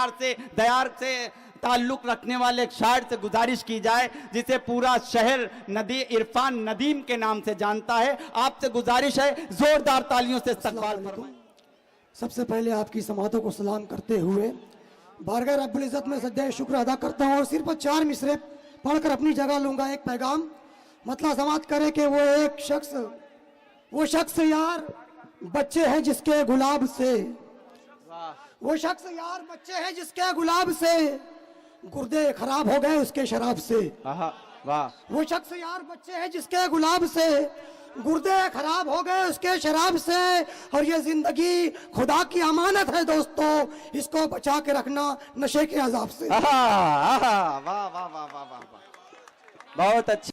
प्यार से, दयार से ताल्लुक रखने वाले एक शायर से गुजारिश की जाए जिसे पूरा शहर नदी इरफान नदीम के नाम से जानता है। आपसे गुजारिश है जोरदार तालियों से इस्तकबाल फरमाएं। सबसे पहले आपकी समातों को सलाम करते हुए बारगाह रब्बुल इज़्ज़त में सज्जा शुक्र अदा करता हूँ और सिर्फ 4 मिसरे पढ़कर अपनी जगह लूंगा। एक पैगाम मतलब समात करे कि वो शख्स यार बच्चे हैं जिसके गुलाब से, वो शख्स यार बच्चे हैं जिसके गुलाब से गुर्दे खराब हो गए उसके शराब से। वाह। वो शख्स यार बच्चे हैं जिसके गुलाब से गुर्दे खराब हो गए उसके शराब से। और ये जिंदगी खुदा की अमानत है दोस्तों, इसको बचा के रखना नशे के अजाब से। वाह वाह वाह वाह वाह, बहुत अच्छा।